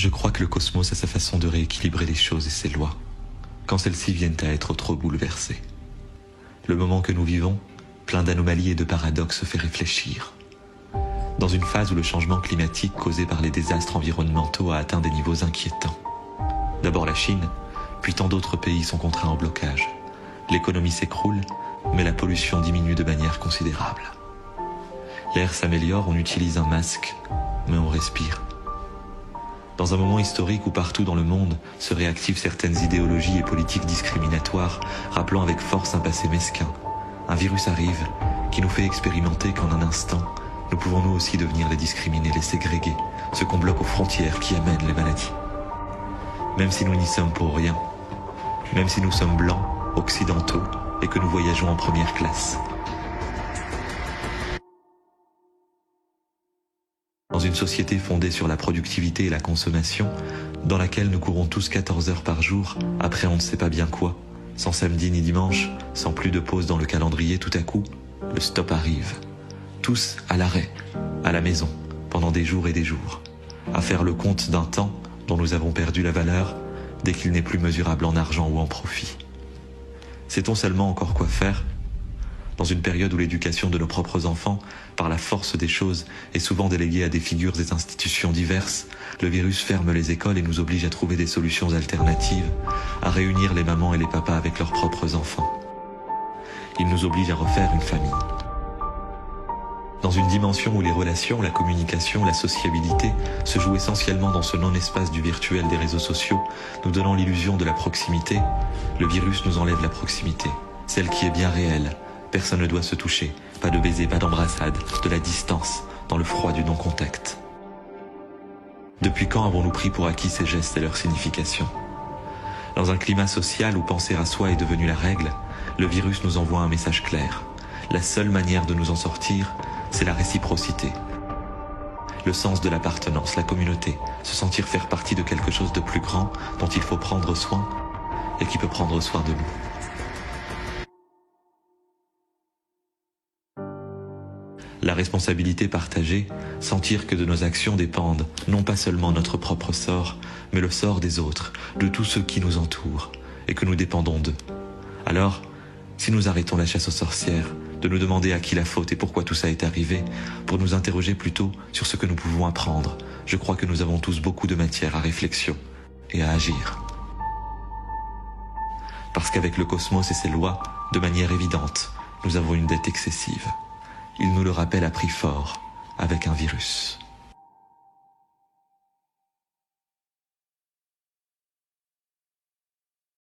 Je crois que le cosmos a sa façon de rééquilibrer les choses et ses lois, quand celles-ci viennent à être trop bouleversées. Le moment que nous vivons, plein d'anomalies et de paradoxes, fait réfléchir. Dans une phase où le changement climatique causé par les désastres environnementaux a atteint des niveaux inquiétants. D'abord la Chine, puis tant d'autres pays sont contraints au blocage. L'économie s'écroule, mais la pollution diminue de manière considérable. L'air s'améliore, on utilise un masque, mais on respire. Dans un moment historique où partout dans le monde se réactivent certaines idéologies et politiques discriminatoires, rappelant avec force un passé mesquin, un virus arrive qui nous fait expérimenter qu'en un instant, nous pouvons nous aussi devenir les discriminés, les ségrégés, ceux qu'on bloque aux frontières qui amènent les maladies. Même si nous n'y sommes pour rien, même si nous sommes blancs, occidentaux et que nous voyageons en première classe. Dans une société fondée sur la productivité et la consommation, dans laquelle nous courons tous 14 heures par jour, après on ne sait pas bien quoi, sans samedi ni dimanche, sans plus de pause dans le calendrier, tout à coup, le stop arrive. Tous à l'arrêt, à la maison, pendant des jours et des jours, à faire le compte d'un temps dont nous avons perdu la valeur dès qu'il n'est plus mesurable en argent ou en profit. Sait-on seulement encore quoi faire ? Dans une période où l'éducation de nos propres enfants, par la force des choses, est souvent déléguée à des figures et institutions diverses, le virus ferme les écoles et nous oblige à trouver des solutions alternatives, à réunir les mamans et les papas avec leurs propres enfants. Il nous oblige à refaire une famille. Dans une dimension où les relations, la communication, la sociabilité se jouent essentiellement dans ce non-espace du virtuel des réseaux sociaux, nous donnant l'illusion de la proximité, le virus nous enlève la proximité, celle qui est bien réelle. Personne ne doit se toucher, pas de baiser, pas d'embrassade, de la distance, dans le froid du non-contact. Depuis quand avons-nous pris pour acquis ces gestes et leur signification ? Dans un climat social où penser à soi est devenu la règle, le virus nous envoie un message clair. La seule manière de nous en sortir, c'est la réciprocité. Le sens de l'appartenance, la communauté, se sentir faire partie de quelque chose de plus grand dont il faut prendre soin et qui peut prendre soin de nous. La responsabilité partagée, sentir que de nos actions dépendent non pas seulement notre propre sort, mais le sort des autres, de tous ceux qui nous entourent, et que nous dépendons d'eux. Alors, si nous arrêtons la chasse aux sorcières, de nous demander à qui la faute et pourquoi tout ça est arrivé, pour nous interroger plutôt sur ce que nous pouvons apprendre, je crois que nous avons tous beaucoup de matière à réflexion et à agir. Parce qu'avec le cosmos et ses lois, de manière évidente, nous avons une dette excessive. Il nous le rappelle à prix fort, avec un virus.